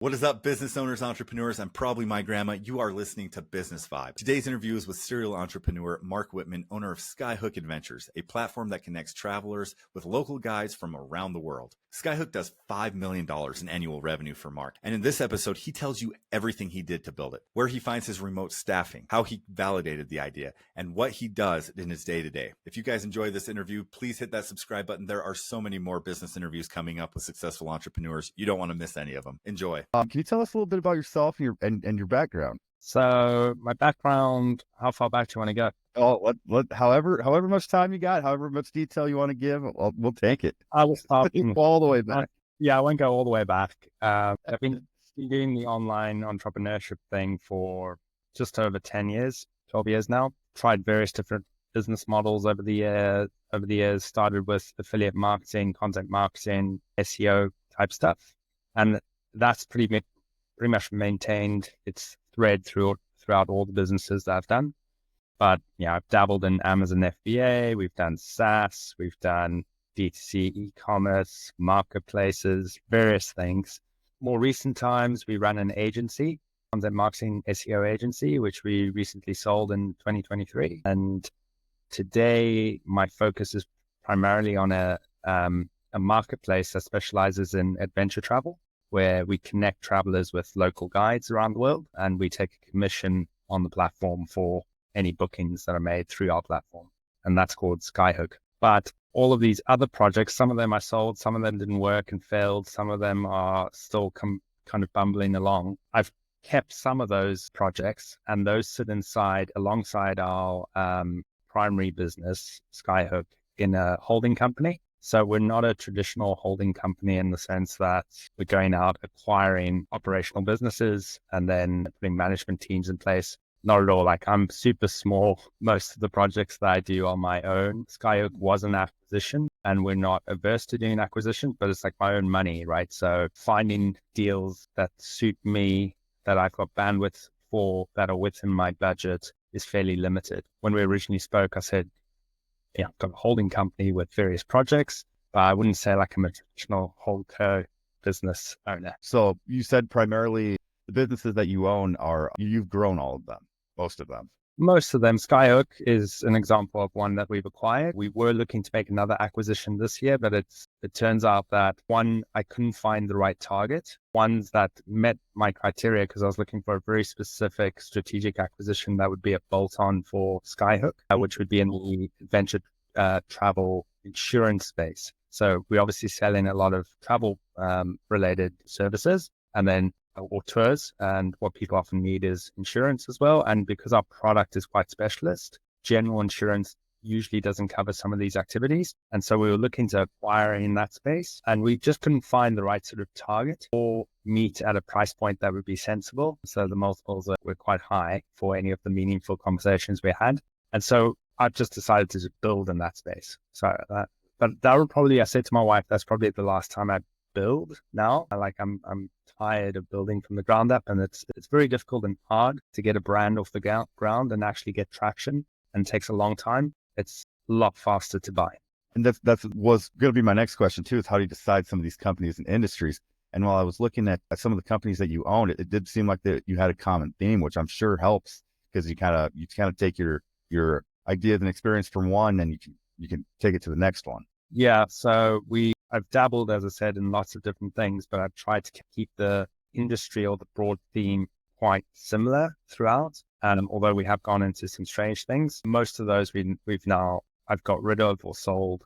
What is up, business owners, entrepreneurs, and probably my grandma? You are listening to Business Vibe. Today's interview is with serial entrepreneur Mark Whitman, owner of Skyhook Adventures, a platform that connects travelers with local guides from around the world. Skyhook does $5 million in annual revenue for Mark. And in this episode, he tells you everything he did to build it, where he finds his remote staffing, how he validated the idea, and what he does in his day-to-day. If you guys enjoy this interview, please hit that subscribe button. There are so many more business interviews coming up with successful entrepreneurs. You don't want to miss any of them. Enjoy. Can you tell us a little bit about yourself and your background? So my background, how far back do you want to go? Oh, however much time you got, however much detail you want to give, we'll take it. I will start all the way back. Yeah, I won't go all the way back. I've been doing the online entrepreneurship thing for just over 10 years, 12 years now. Tried various different business models over the years. Started with affiliate marketing, content marketing, SEO type stuff, and that's pretty much maintained its thread throughout all the businesses that I've done. But yeah, I've dabbled in Amazon FBA, we've done SaaS, we've done D2C e-commerce, marketplaces, various things. More recent times, we run an agency, content marketing SEO agency, which we recently sold in 2023. And today, my focus is primarily on a marketplace that specializes in adventure travel, where we connect travelers with local guides around the world, and we take a commission on the platform for any bookings that are made through our platform. And that's called Skyhook. But all of these other projects, some of them I sold, some of them didn't work and failed. Some of them are still kind of bumbling along. I've kept some of those projects, and those sit alongside our primary business, Skyhook, in a holding company. So we're not a traditional holding company in the sense that we're going out acquiring operational businesses and then putting management teams in place. Not at all. Like, I'm super small. Most of the projects that I do on my own. Skyhook was an acquisition, and we're not averse to doing acquisition, but it's like my own money, right? So finding deals that suit me, that I've got bandwidth for, that are within my budget is fairly limited. When we originally spoke, I said, yeah, I've got a holding company with various projects, but I wouldn't say like I'm a traditional holdco business owner. So you said primarily the businesses that you own you've grown all of them, most of them. Most of them. Skyhook is an example of one that we've acquired. We were looking to make another acquisition this year, but it turns out that one, I couldn't find the right target. Ones that met my criteria, because I was looking for a very specific strategic acquisition that would be a bolt-on for Skyhook, which would be in the adventure travel insurance space. So we obviously sell in a lot of travel related services, and then or tours, and what people often need is insurance as well. And because our product is quite specialist, general insurance usually doesn't cover some of these activities. And so we were looking to acquire in that space, and we just couldn't find the right sort of target or meet at a price point that would be sensible. So the multiples were quite high for any of the meaningful conversations we had. And so I've just decided to build in that space. So but that would probably, I said to my wife, that's probably the last time I build now. Like, I'm tired of building from the ground up, and it's very difficult and hard to get a brand off the ground and actually get traction, and it takes a long time. It's a lot faster to buy. And that was going to be my next question too, is how do you decide some of these companies and industries? And while I was looking at some of the companies that you own, it did seem like that you had a common theme, which I'm sure helps, because you kind of take your ideas and experience from one, and you can take it to the next one. Yeah. So I've dabbled, as I said, in lots of different things, but I've tried to keep the industry or the broad theme quite similar throughout. And although we have gone into some strange things, most of those I've got rid of or sold.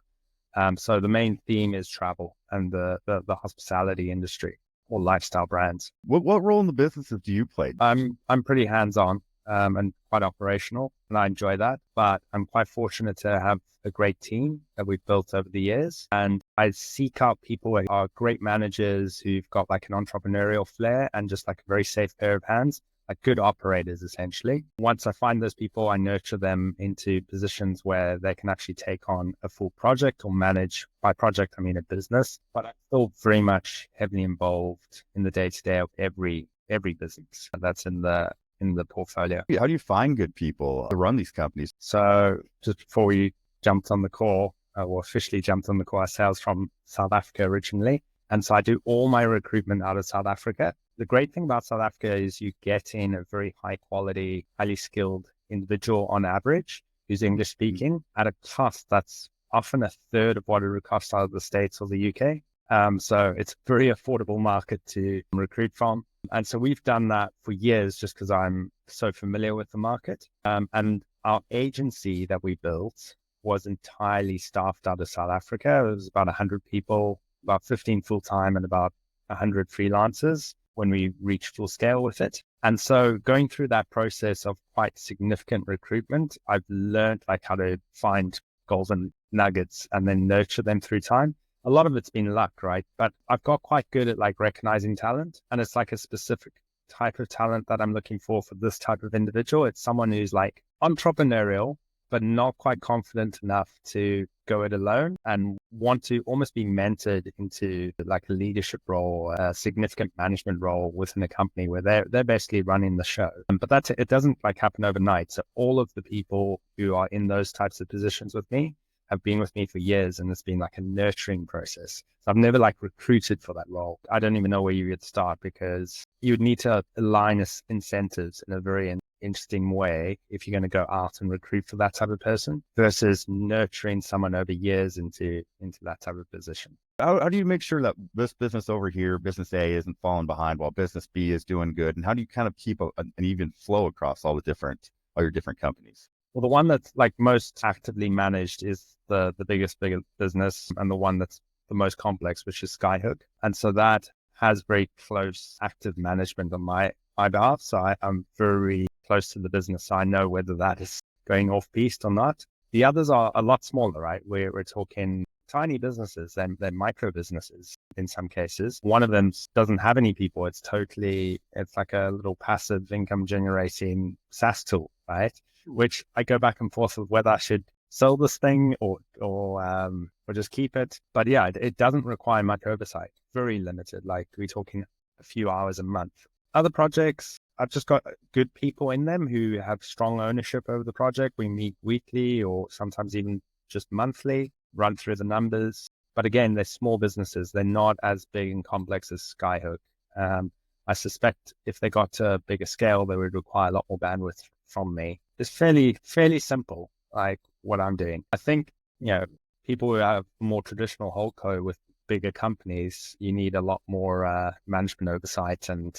So the main theme is travel and the hospitality industry or lifestyle brands. What role in the businesses do you play? I'm pretty hands-on and quite operational, and I enjoy that. But I'm quite fortunate to have a great team that we've built over the years. And I seek out people who are great managers, who've got like an entrepreneurial flair and just like a very safe pair of hands, like good operators, essentially. Once I find those people, I nurture them into positions where they can actually take on a full project or manage. By project, I mean a business, but I'm still very much heavily involved in the day-to-day of every business that's in the portfolio. How do you find good people to run these companies? So just before we jumped on the call, or officially jumped on the call, I was from South Africa originally. And so I do all my recruitment out of South Africa. the great thing about South Africa is you get in a very high quality, highly skilled individual on average who's English speaking at a cost that's often a third of what it would cost out of the States or the UK. So it's a very affordable market to recruit from. And so we've done that for years just because I'm so familiar with the market. And our agency that we built was entirely staffed out of South Africa. It was about 100 people, about 15 full-time and about 100 freelancers when we reached full scale with it. And so going through that process of quite significant recruitment, I've learned like how to find golden nuggets and then nurture them through time. A lot of it's been luck, right? But I've got quite good at like recognizing talent, and it's like a specific type of talent that I'm looking for this type of individual. It's someone who's like entrepreneurial, but not quite confident enough to go it alone and want to almost be mentored into like a leadership role, a significant management role within a company where they're basically running the show. But it doesn't like happen overnight. So all of the people who are in those types of positions with me have been with me for years, and it's been like a nurturing process. So I've never like recruited for that role. I don't even know where you would start because you would need to align incentives in a very interesting way if you're going to go out and recruit for that type of person versus nurturing someone over years into that type of position. How do you make sure that this business over here, business A, isn't falling behind while business B is doing good? And how do you kind of keep an even flow across all your different companies? Well, the one that's like most actively managed is the biggest business, and the one that's the most complex, which is Skyhook. And so that has very close active management on my behalf. So I'm very close to the business. So I know whether that is going off piste or not. The others are a lot smaller, right? We're talking tiny businesses, they're micro businesses in some cases. One of them doesn't have any people. It's like a little passive income generating SaaS tool, right? Which I go back and forth with whether I should sell this thing or just keep it. But yeah, it doesn't require much oversight, very limited. Like we're talking a few hours a month. Other projects, I've just got good people in them who have strong ownership over the project. We meet weekly or sometimes even just monthly, run through the numbers. But again, they're small businesses. They're not as big and complex as Skyhook. I suspect if they got to a bigger scale, they would require a lot more bandwidth from me. It's fairly simple, like what I'm doing. I think, people who have more traditional holdco with bigger companies, you need a lot more management oversight and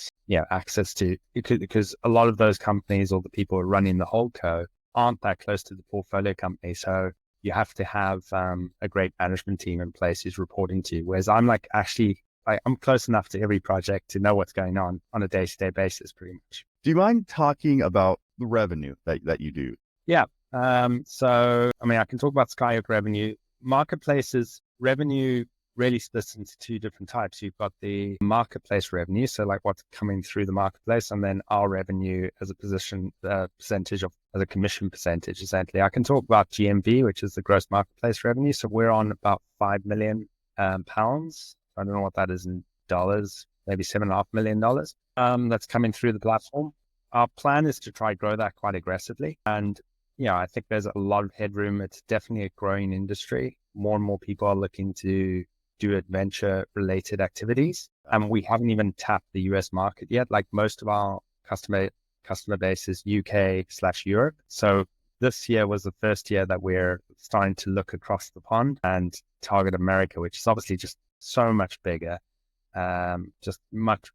access to, because a lot of those companies or the people who are running the holdco aren't that close to the portfolio company. So you have to have a great management team in place who's reporting to you. Whereas I'm like, actually, I'm close enough to every project to know what's going on a day-to-day basis, pretty much. Do you mind talking about the revenue that you do? Yeah. So, I can talk about Skyhook revenue. Marketplaces revenue really splits into two different types. You've got the marketplace revenue, so like what's coming through the marketplace, and then our revenue as a percentage as a commission percentage, essentially. I can talk about GMV, which is the gross marketplace revenue. So we're on about 5 million pounds. I don't know what that is in dollars, maybe $7.5 million. That's coming through the platform. Our plan is to try to grow that quite aggressively. And I think there's a lot of headroom. It's definitely a growing industry. More and more people are looking to do adventure related activities. And we haven't even tapped the US market yet. Like most of our customer base is UK/Europe. So this year was the first year that we're starting to look across the pond and target America, which is obviously just so much bigger, just much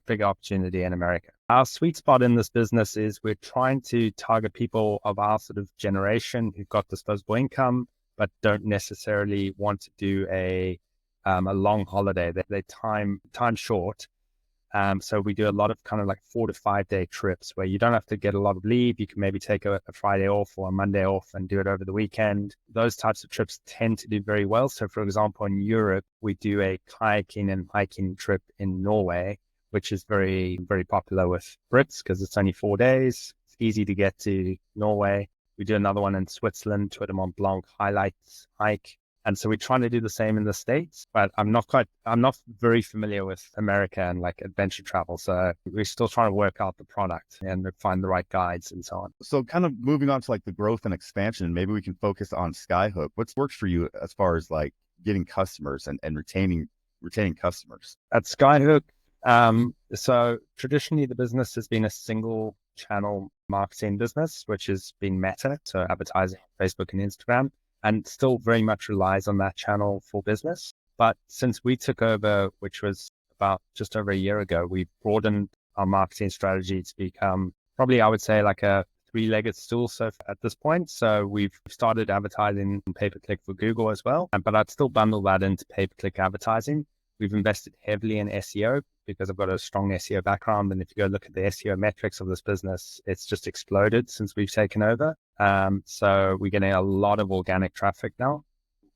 bigger opportunity in America. Our sweet spot in this business is we're trying to target people of our sort of generation who've got disposable income, but don't necessarily want to do a long holiday. They're time short. So we do a lot of kind of like 4 to 5 day trips where you don't have to get a lot of leave. You can maybe take a Friday off or a Monday off and do it over the weekend. Those types of trips tend to do very well. So for example, in Europe, we do a kayaking and hiking trip in Norway, which is very, very popular with Brits because it's only 4 days. It's easy to get to Norway. We do another one in Switzerland, Tour de Mont Blanc highlights hike. And so we're trying to do the same in the States, but I'm not very familiar with America and like adventure travel. So we're still trying to work out the product and find the right guides and so on. So kind of moving on to like the growth and expansion, maybe we can focus on Skyhook. What's worked for you as far as like getting customers and retaining customers? At Skyhook, So traditionally the business has been a single channel marketing business, which has been Meta, so advertising on Facebook and Instagram, and still very much relies on that channel for business. But since we took over, which was about just over a year ago, we've broadened our marketing strategy to become probably, I would say, like a three-legged stool so at this point. So we've started advertising pay-per-click for Google as well, but I'd still bundle that into pay-per-click advertising. We've invested heavily in SEO because I've got a strong SEO background. And if you go look at the SEO metrics of this business, it's just exploded since we've taken over. So we're getting a lot of organic traffic now.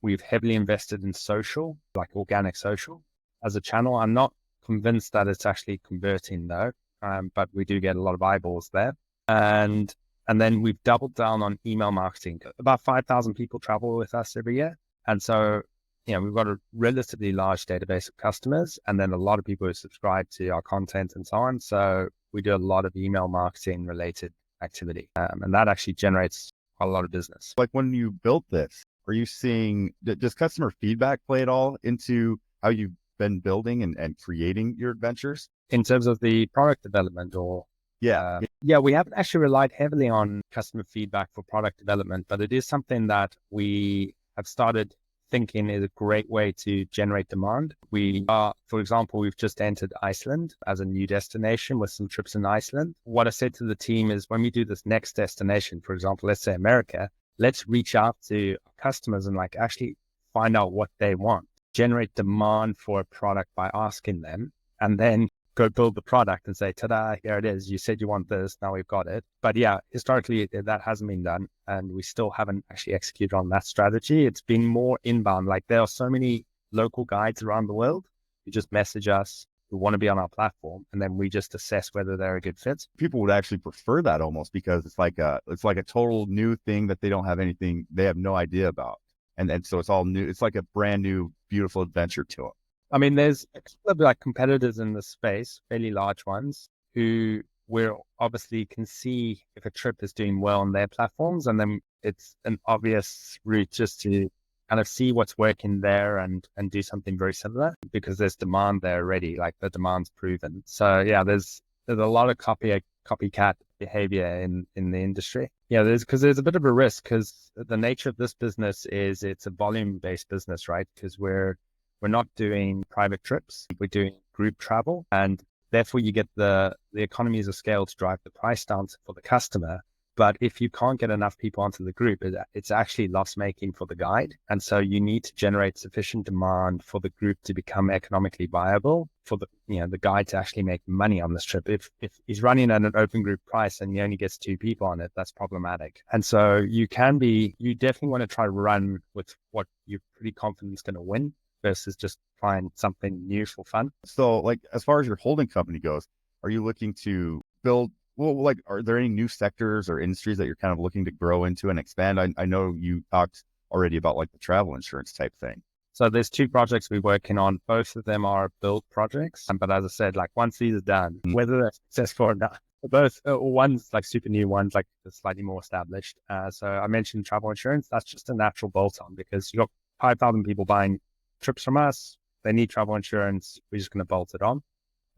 We've heavily invested in social, like organic social as a channel. I'm not convinced that it's actually converting though, but we do get a lot of eyeballs there. And then we've doubled down on email marketing. About 5,000 people travel with us every year. And so, we've got a relatively large database of customers and then a lot of people who subscribe to our content and so on. So we do a lot of email marketing related activity. And that actually generates a lot of business. Like when you built this, are you seeing, does customer feedback play at all into how you've been building and creating your adventures? In terms of the product development or? Yeah. We haven't actually relied heavily on customer feedback for product development, but it is something that we have started thinking is a great way to generate demand. We are, for example, we've just entered Iceland as a new destination with some trips in Iceland. What I said to the team is when we do this next destination, for example, let's say America, let's reach out to customers and like actually find out what they want, generate demand for a product by asking them, and then go build the product and say, ta-da, here it is. You said you want this, now we've got it. But yeah, historically that hasn't been done and we still haven't actually executed on that strategy. It's been more inbound. Like there are so many local guides around the world who just message us, who want to be on our platform, and then we just assess whether they're a good fit. People would actually prefer that almost because it's like a total new thing that they don't have anything, they have no idea about. And so it's all new. It's like a brand new, beautiful adventure to them. I mean, there's a couple of like competitors in the space, fairly large ones, who we're obviously can see if a trip is doing well on their platforms. And then it's an obvious route just to kind of see what's working there and do something very similar because there's demand there already, like the demand's proven. So yeah, there's a lot of copycat behavior in the industry. Yeah, there's a bit of a risk because the nature of this business is it's a volume-based business, right? Because we're not doing private trips, we're doing group travel, and therefore you get the economies of scale to drive the price down for the customer. But if you can't get enough people onto the group, it's actually loss making for the guide. And so you need to generate sufficient demand for the group to become economically viable for the guide to actually make money on this trip. If he's running at an open group price and he only gets 2 people on it, that's problematic. And so you definitely want to try to run with what you're pretty confident is going to win versus just find something new for fun. So like, as far as your holding company goes, are you looking to build, are there any new sectors or industries that you're kind of looking to grow into and expand? I know you talked already about like the travel insurance type thing. So there's 2 projects we're working on. Both of them are build projects. But as I said, like once these are done, whether they're successful or not, both one's like super new, one's like slightly more established. So I mentioned travel insurance. That's just a natural bolt on because you got 5,000 people buying trips from us. They need travel insurance. We're just going to bolt it on.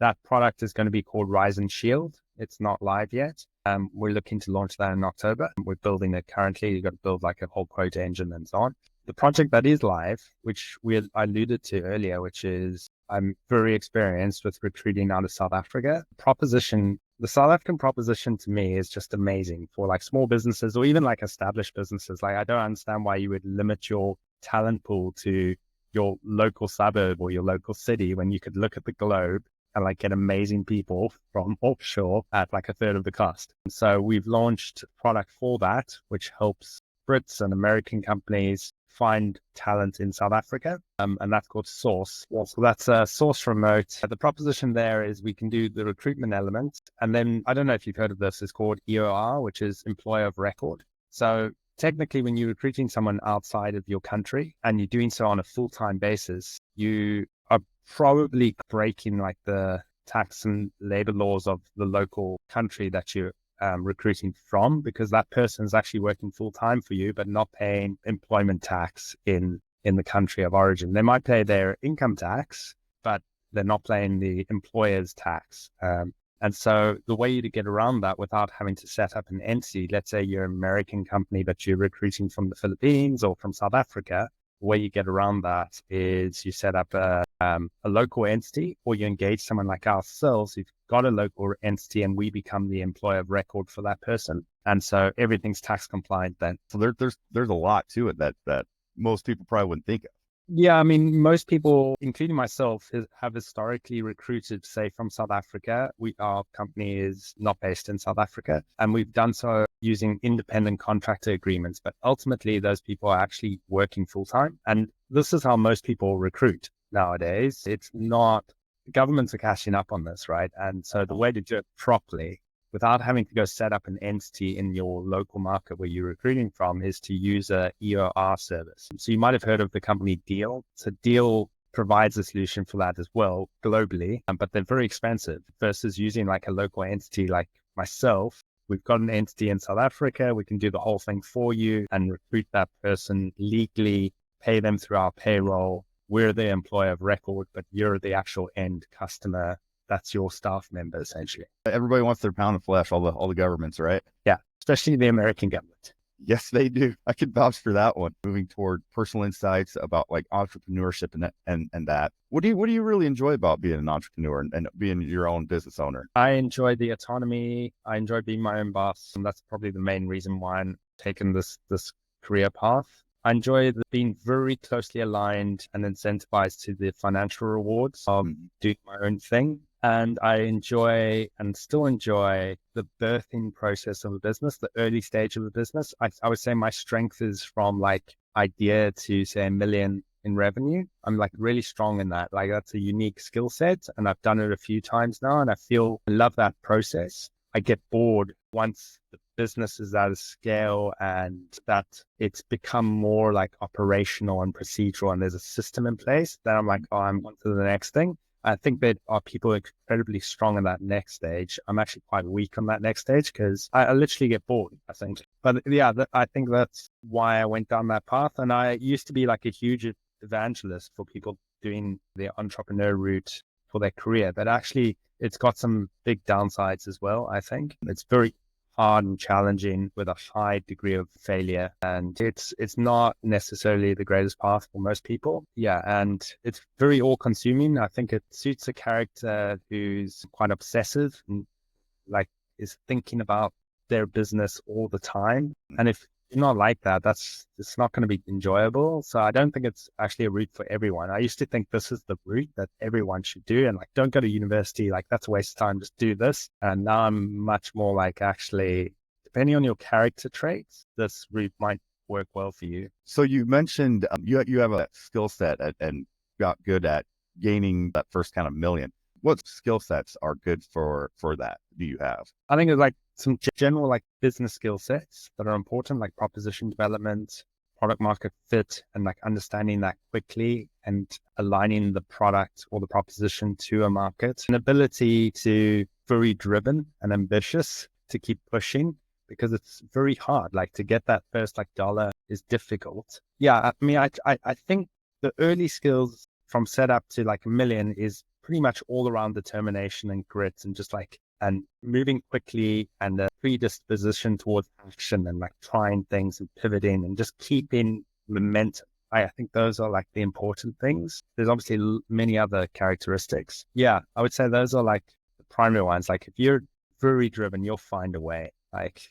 That product is going to be called Rise and Shield. It's not live yet. We're looking to launch that in October. We're building it currently. You've got to build like a whole quote engine and so on. The project that is live, which I alluded to earlier, which is I'm very experienced with recruiting out of South Africa. The South African proposition to me is just amazing for like small businesses or even like established businesses. Like I don't understand why you would limit your talent pool to your local suburb or your local city when you could look at the globe and like get amazing people from offshore at like a third of the cost. And so we've launched a product for that, which helps Brits and American companies find talent in South Africa. And that's called Source. So that's Source Remote. The proposition there is we can do the recruitment element. And then I don't know if you've heard of this, it's called EOR, which is Employer of Record. So technically, when you're recruiting someone outside of your country and you're doing so on a full-time basis, you are probably breaking like the tax and labor laws of the local country that you're recruiting from, because that person is actually working full-time for you, but not paying employment tax in the country of origin. They might pay their income tax, but they're not paying the employer's tax. And so the way to get around that without having to set up an entity, let's say you're an American company, but you're recruiting from the Philippines or from South Africa, the way you get around that is you set up a local entity, or you engage someone like ourselves who've got a local entity, and we become the employer of record for that person. And so everything's tax compliant then. So there's a lot to it that most people probably wouldn't think of. Yeah, I mean, most people, including myself, have historically recruited, say, from South Africa. Our company is not based in South Africa, and we've done so using independent contractor agreements. But ultimately, those people are actually working full time. And this is how most people recruit nowadays. It's not, governments are cashing up on this, right? And so the way to do it properly, without having to go set up an entity in your local market where you're recruiting from, is to use a EOR service. So you might have heard of the company Deal. So Deal provides a solution for that as well globally, but they're very expensive versus using like a local entity like myself. We've got an entity in South Africa. We can do the whole thing for you and recruit that person legally, pay them through our payroll. We're the employer of record, but you're the actual end customer. That's your staff member, essentially. Everybody wants their pound of flesh, all the governments, right? Yeah, especially the American government. Yes, they do. I can vouch for that one. Moving toward personal insights about like entrepreneurship and that. What do you really enjoy about being an entrepreneur and being your own business owner? I enjoy the autonomy. I enjoy being my own boss, and that's probably the main reason why I'm taking this career path. I enjoy being very closely aligned and incentivized to the financial rewards of doing my own thing. And I enjoy and still enjoy the birthing process of a business, the early stage of a business. I would say my strength is from like idea to say $1 million in revenue. I'm like really strong in that. Like that's a unique skill set, and I've done it a few times now, and I love that process. I get bored once the business is at a scale and that it's become more like operational and procedural and there's a system in place. Then I'm like, oh, I'm on to the next thing. I think that are people incredibly strong in that next stage. I'm actually quite weak on that next stage because I literally get bored, I think. But yeah, I think that's why I went down that path. And I used to be like a huge evangelist for people doing the entrepreneur route for their career. But actually, it's got some big downsides as well, I think. It's very hard and challenging with a high degree of failure, and it's not necessarily the greatest path for most people. Yeah, and it's very all-consuming. I think it suits a character who's quite obsessive and like is thinking about their business all the time. And if you're not like that, it's not going to be enjoyable. So I don't think it's actually a route for everyone. I used to think this is the route that everyone should do, and like, don't go to university, like that's a waste of time, just do this. And now I'm much more like, actually, depending on your character traits, this route might work well for you. So you mentioned you have a skill set and got good at gaining that first kind of million. What skill sets are good for that? Do you have? I think it's like some general like business skill sets that are important, like proposition development, product market fit, and like understanding that quickly and aligning the product or the proposition to a market. An ability to very driven and ambitious to keep pushing, because it's very hard. Like to get that first like dollar is difficult. Yeah, I mean, I think the early skills from setup to like $1 million is pretty much all around determination and grit and just like, and moving quickly and a predisposition towards action and like trying things and pivoting and just keeping momentum. I think those are like the important things. There's obviously many other characteristics. Yeah, I would say those are like the primary ones. Like if you're very driven, you'll find a way. Like,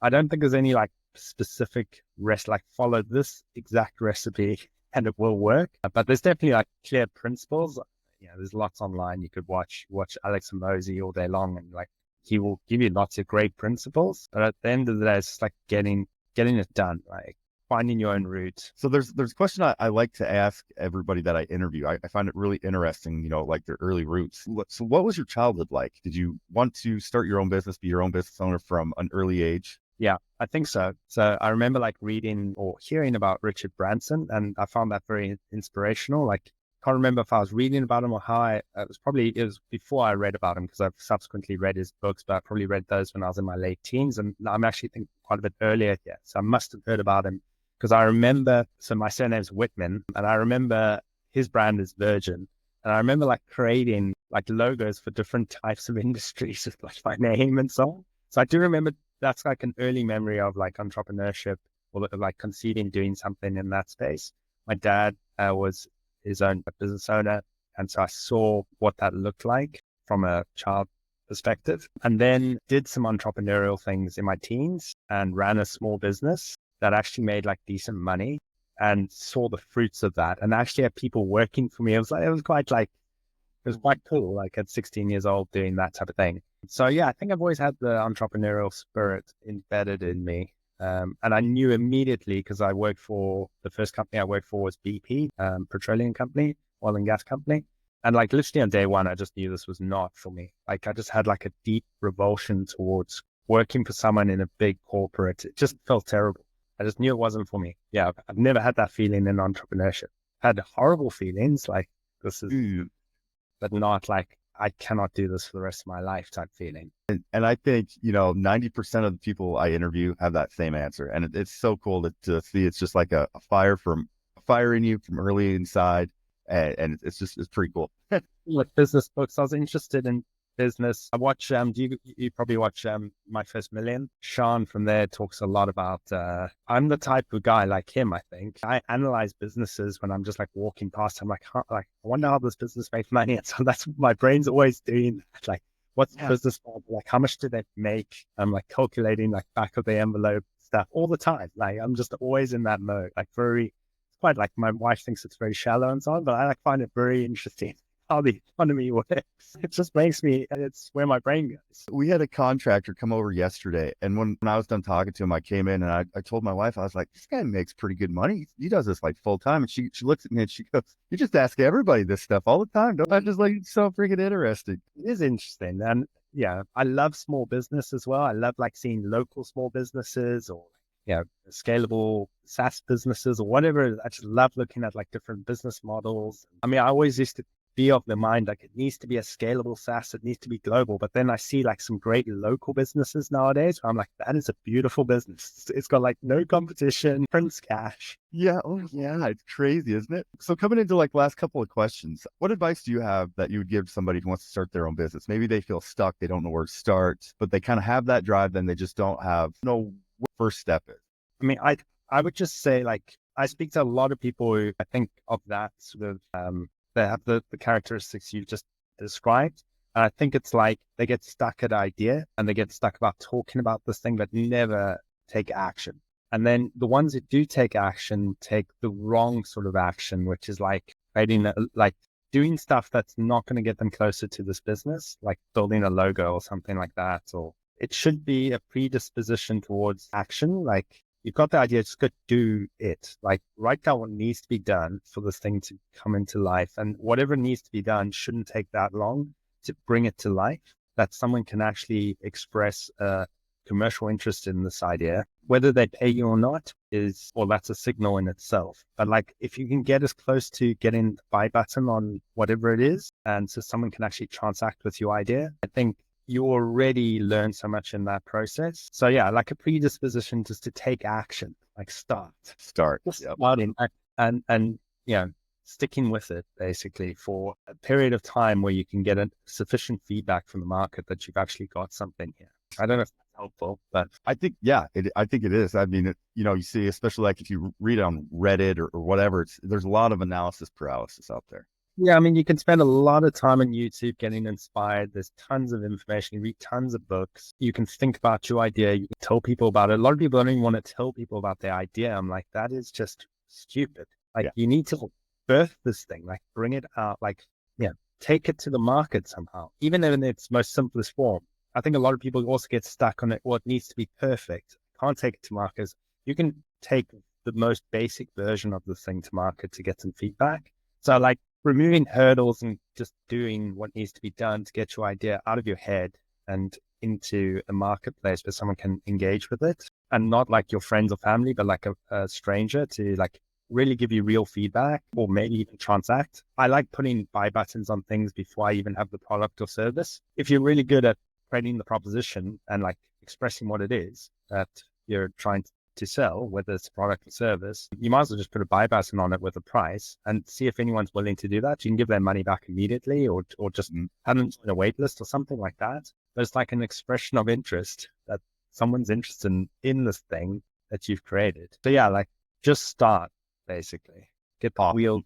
I don't think there's any like specific like follow this exact recipe and it will work. But there's definitely like clear principles. Yeah, there's lots online. You could watch Alex Hormozi all day long, and like he will give you lots of great principles. But at the end of the day, it's just like getting it done, like finding your own route. So there's a question I like to ask everybody that I interview. I find it really interesting, like their early roots. So what was your childhood like? Did you want to start your own business, be your own business owner from an early age? Yeah, I think so. So I remember like reading or hearing about Richard Branson, and I found that very inspirational. Like, can't remember if I was reading about him or how it was before I read about him, because I've subsequently read his books, but I probably read those when I was in my late teens, and I'm actually thinking quite a bit earlier yet. So I must have heard about him because I remember, so my surname's Whitman, and I remember his brand is Virgin. And I remember like creating like logos for different types of industries with like my name and so on. So I do remember that's like an early memory of like entrepreneurship or like conceiving doing something in that space. My dad was his own business owner. And so I saw what that looked like from a child perspective, and then did some entrepreneurial things in my teens and ran a small business that actually made like decent money and saw the fruits of that. And actually had people working for me. It was quite cool. Like at 16 years old doing that type of thing. So yeah, I think I've always had the entrepreneurial spirit embedded in me. And I knew immediately because the first company I worked for was BP, petroleum company, oil and gas company. And like literally on day one, I just knew this was not for me. Like I just had like a deep revulsion towards working for someone in a big corporate. It just felt terrible. I just knew it wasn't for me. Yeah, I've never had that feeling in entrepreneurship. Had horrible feelings like this is, but not like I cannot do this for the rest of my life type feeling. And I think, 90% of the people I interview have that same answer. And it's so cool to see it's just like a fire in you from early inside. And it's pretty cool. Like business books, I was interested in business. I watch, you probably watch My 5Million. Sean from there talks a lot about, I'm the type of guy like him, I think. I analyze businesses when I'm just like walking past. I'm like, I wonder how this business makes money. And so that's my brain's always doing that. Like, what's the business model? Like, how much do they make? I'm like calculating like back of the envelope stuff all the time. Like, I'm just always in that mode, like quite like my wife thinks it's very shallow and so on, but I like find it very interesting how the economy works. It just it's where my brain goes. We had a contractor come over yesterday, and when I was done talking to him, I came in and I told my wife, I was like, this guy makes pretty good money. He does this like full time. And she looks at me and she goes, you just ask everybody this stuff all the time. Don't I? Just like, it's so freaking interesting. It is interesting. And yeah, I love small business as well. I love like seeing local small businesses or scalable SaaS businesses or whatever. I just love looking at like different business models. I mean, I always used to be of the mind like it needs to be a scalable SaaS, it needs to be global. But then I see like some great local businesses nowadays where I'm like, that is a beautiful business. It's got like no competition, prints cash. Yeah. Oh yeah. It's crazy, isn't it? So coming into like last couple of questions, what advice do you have that you would give somebody who wants to start their own business? Maybe they feel stuck, they don't know where to start, but they kind of have that drive, then they just don't know what first step is. I mean, I would just say like, I speak to a lot of people who I think of that sort of, they have the characteristics you just described. And I think it's like they get stuck at idea and they get stuck about talking about this thing, but never take action. And then the ones that do take action take the wrong sort of action, which is like doing stuff that's not going to get them closer to this business, like building a logo or something like that. Or it should be a predisposition towards action. Like, you've got the idea, just go do it. Like, write down what needs to be done for this thing to come into life. And whatever needs to be done shouldn't take that long to bring it to life, that someone can actually express a commercial interest in this idea. Whether they pay you or not that's a signal in itself. But like, if you can get as close to getting the buy button on whatever it is, and so someone can actually transact with your idea, I think you already learn so much in that process. So yeah, like a predisposition just to take action, like start. Yep. Starting and sticking with it basically for a period of time where you can get sufficient feedback from the market that you've actually got something here. I don't know if that's helpful, but I think, I think it is. I mean, you see, especially like if you read it on Reddit or whatever, there's a lot of analysis paralysis out there. Yeah, I mean, you can spend a lot of time on YouTube getting inspired. There's tons of information. You read tons of books. You can think about your idea. You can tell people about it. A lot of people don't even want to tell people about their idea. I'm like, that is just stupid. Like, you need to birth this thing, like bring it out, like, take it to the market somehow, even in its most simplest form. I think a lot of people also get stuck on it. What needs to be perfect. Can't take it to market. You can take the most basic version of the thing to market to get some feedback. So like, removing hurdles and just doing what needs to be done to get your idea out of your head and into a marketplace where someone can engage with it, and not like your friends or family, but like a stranger to like really give you real feedback or maybe even transact. I like putting buy buttons on things before I even have the product or service. If you're really good at creating the proposition and like expressing what it is that you're trying to to sell, whether it's a product or service, you might as well just put a buy button on it with a price and see if anyone's willing to do that. You can give their money back immediately or just have them on a wait list or something like that. But it's like an expression of interest that someone's interested in this thing that you've created. So yeah, like just start, basically. Get the wheel